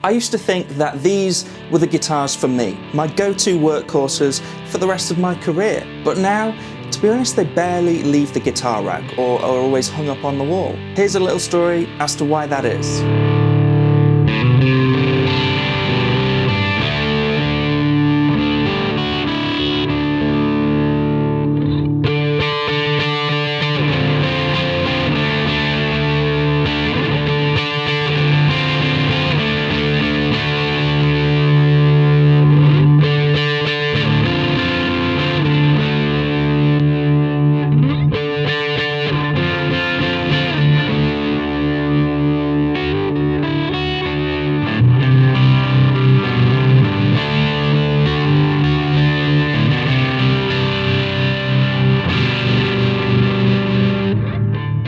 I used to think that these were the guitars for me, my go-to workhorses for the rest of my career. But now, to be honest, they barely leave the guitar rack or are always hung up on the wall. Here's a little story as to why that is.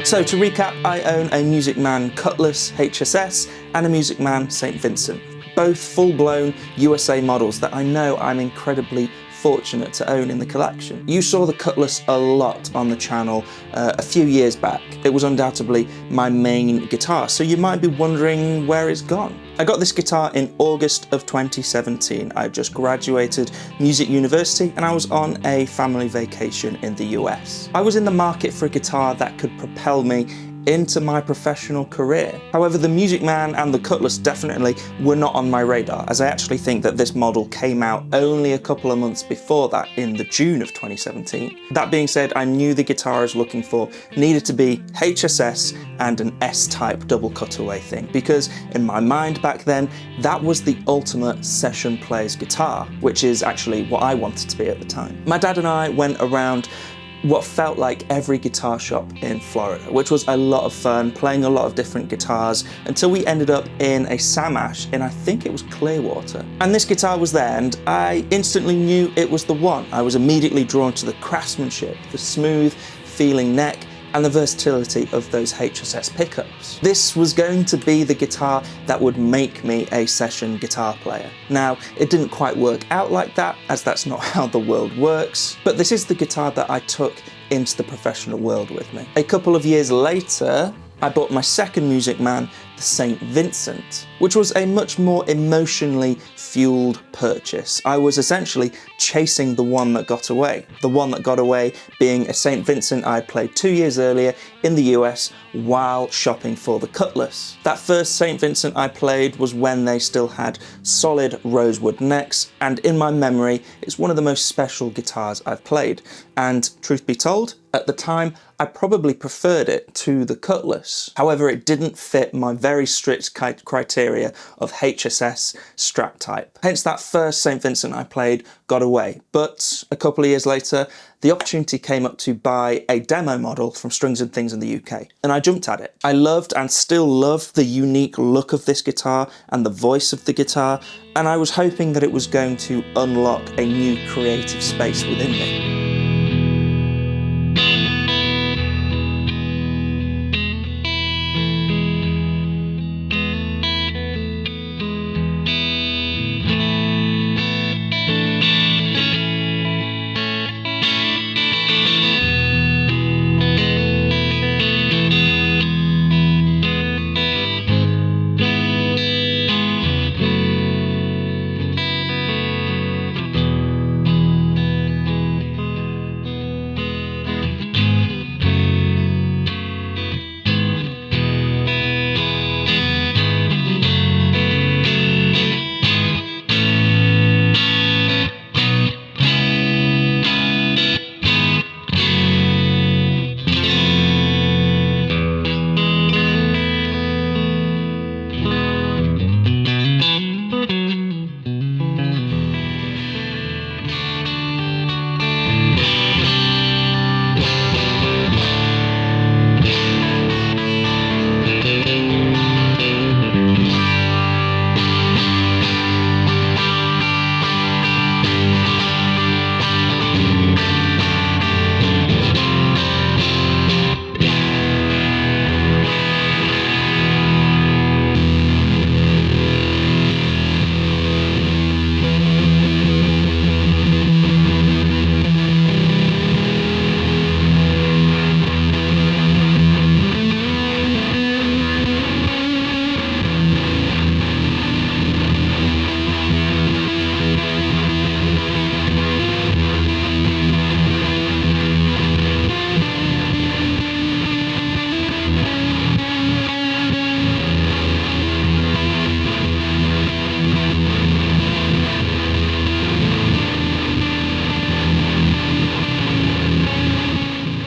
So to recap, I own a musicman Cutlass HSS and a musicman St Vincent, both full-blown USA models that I know I'm incredibly fortunate to own in the collection. You saw the Cutlass a lot on the channel a few years back. It was undoubtedly my main guitar, so you might be wondering where it's gone. I got this guitar in August of 2017. I just graduated music university and I was on a family vacation in the US. I was in the market for a guitar that could propel me into my professional career. However, the musicman and the Cutlass definitely were not on my radar, as I actually think that this model came out only a couple of months before that, in the June of 2017. That being said, I knew the guitar I was looking for needed to be HSS and an S-type double cutaway thing, because in my mind back then, that was the ultimate session player's guitar, which is actually what I wanted to be at the time. My dad and I went around what felt like every guitar shop in Florida, which was a lot of fun, playing a lot of different guitars, until we ended up in a Sam Ash in, I think it was Clearwater. And this guitar was there, and I instantly knew it was the one. I was immediately drawn to the craftsmanship, the smooth feeling neck, and the versatility of those HSS pickups. This was going to be the guitar that would make me a session guitar player. Now, it didn't quite work out like that, as that's not how the world works, but this is the guitar that I took into the professional world with me. A couple of years later, I bought my second musicman, the St Vincent, which was a much more emotionally fueled purchase. I was essentially chasing the one that got away. The one that got away being a St Vincent I had played 2 years earlier in the US while shopping for the Cutlass. That first St Vincent I played was when they still had solid rosewood necks, and in my memory, it's one of the most special guitars I've played. And truth be told, at the time, I probably preferred it to the Cutlass. However, it didn't fit my very strict criteria of HSS strap type. Hence that first St Vincent I played got away. But a couple of years later, the opportunity came up to buy a demo model from Strings and Things in the UK, and I jumped at it. I loved and still love the unique look of this guitar and the voice of the guitar, and I was hoping that it was going to unlock a new creative space within me.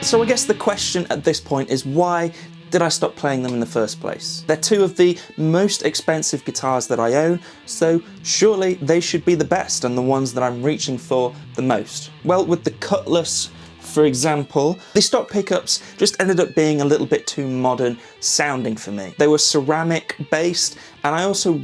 So I guess the question at this point is, why did I stop playing them in the first place? They're two of the most expensive guitars that I own, so surely they should be the best and the ones that I'm reaching for the most. Well, with the Cutlass, for example, the stock pickups just ended up being a little bit too modern sounding for me. They were ceramic based, and I also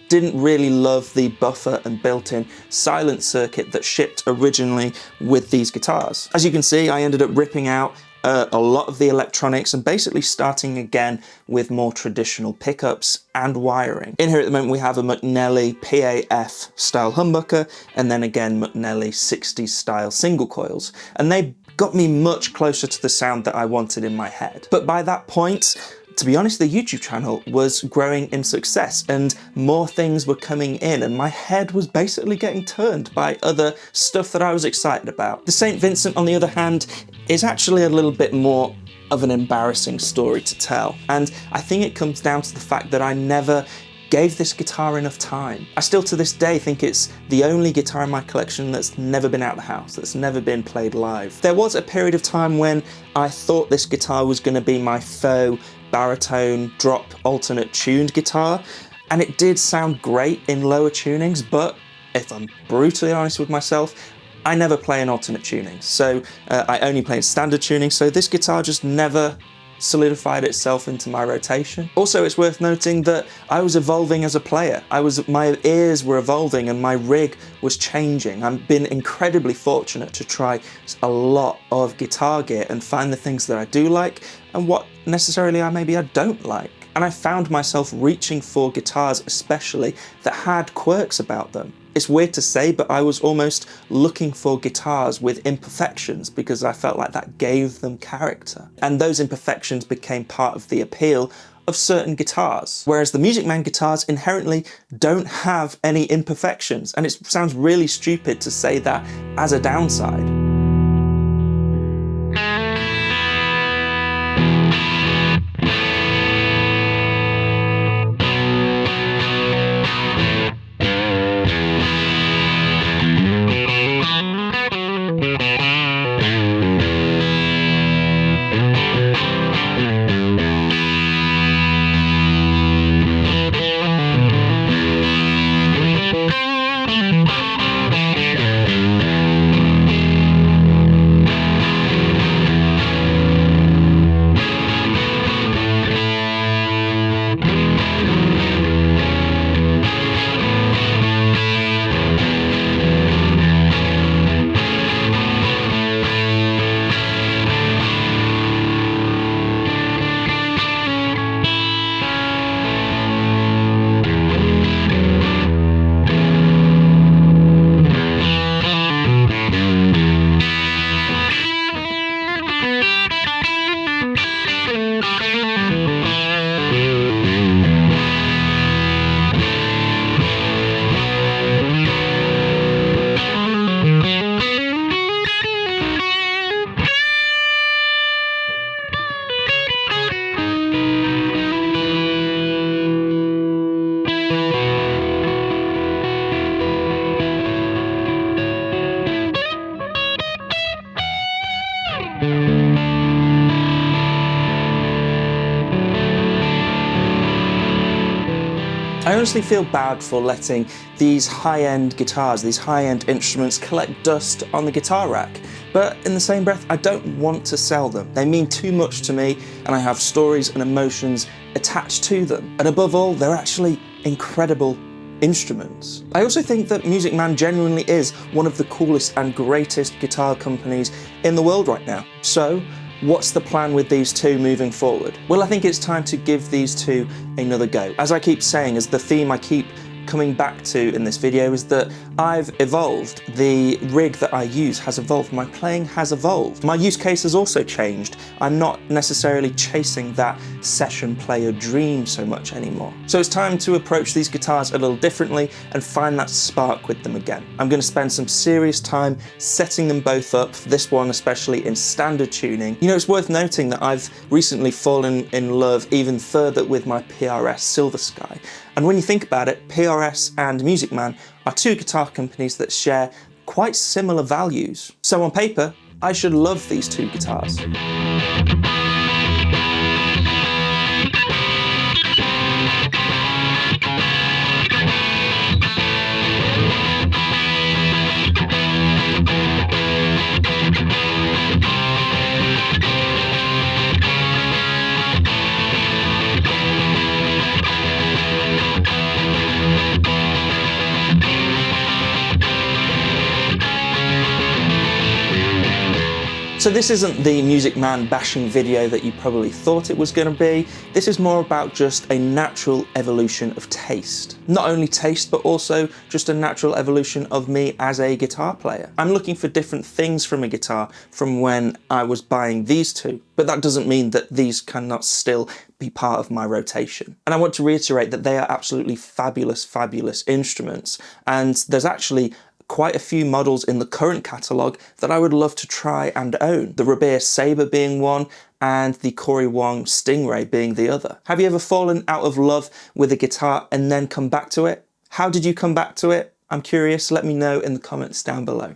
didn't really love the buffer and built-in silent circuit that shipped originally with these guitars. As you can see, I ended up ripping out a lot of the electronics and basically starting again with more traditional pickups and wiring. In here at the moment we have a McNelly PAF style humbucker, and then again McNelly 60s style single coils, and they got me much closer to the sound that I wanted in my head. But by that point, to be honest, the YouTube channel was growing in success and more things were coming in, and my head was basically getting turned by other stuff that I was excited about. The St Vincent, on the other hand, is actually a little bit more of an embarrassing story to tell, and I think it comes down to the fact that I never gave this guitar enough time. I still to this day think it's the only guitar in my collection that's never been out of the house, that's never been played live. There was a period of time when I thought this guitar was going to be my faux baritone drop alternate tuned guitar, and it did sound great in lower tunings, but if I'm brutally honest with myself, I never play in alternate tunings, so I only play in standard tuning, so this guitar just never solidified itself into my rotation. Also, it's worth noting that I was evolving as a player. My ears were evolving and my rig was changing. I've been incredibly fortunate to try a lot of guitar gear and find the things that I do like and what necessarily maybe I don't like. And I found myself reaching for guitars especially that had quirks about them. It's weird to say, but I was almost looking for guitars with imperfections because I felt like that gave them character. And those imperfections became part of the appeal of certain guitars. Whereas the musicman guitars inherently don't have any imperfections. And it sounds really stupid to say that as a downside. I honestly feel bad for letting these high-end guitars, these high-end instruments collect dust on the guitar rack, but in the same breath I don't want to sell them. They mean too much to me and I have stories and emotions attached to them, and above all they're actually incredible instruments. I also think that musicman genuinely is one of the coolest and greatest guitar companies in the world right now. So what's the plan with these two moving forward? Well, I think it's time to give these two another go. As I keep saying, as the theme I keep coming back to in this video is that I've evolved. The rig that I use has evolved. My playing has evolved. My use case has also changed. I'm not necessarily chasing that session player dream so much anymore. So it's time to approach these guitars a little differently and find that spark with them again. I'm going to spend some serious time setting them both up, this one especially in standard tuning. You know, it's worth noting that I've recently fallen in love even further with my PRS Silver Sky. And when you think about it, PRS and musicman are two guitar companies that share quite similar values. So on paper, I should love these two guitars. So this isn't the Music Man bashing video that you probably thought it was going to be. This is more about just a natural evolution of taste. Not only taste, but also just a natural evolution of me as a guitar player. I'm looking for different things from a guitar from when I was buying these two, but that doesn't mean that these cannot still be part of my rotation. And I want to reiterate that they are absolutely fabulous, fabulous instruments. And there's actually quite a few models in the current catalogue that I would love to try and own. The Revere Sabre being one, and the Corey Wong Stingray being the other. Have you ever fallen out of love with a guitar and then come back to it? How did you come back to it? I'm curious, let me know in the comments down below.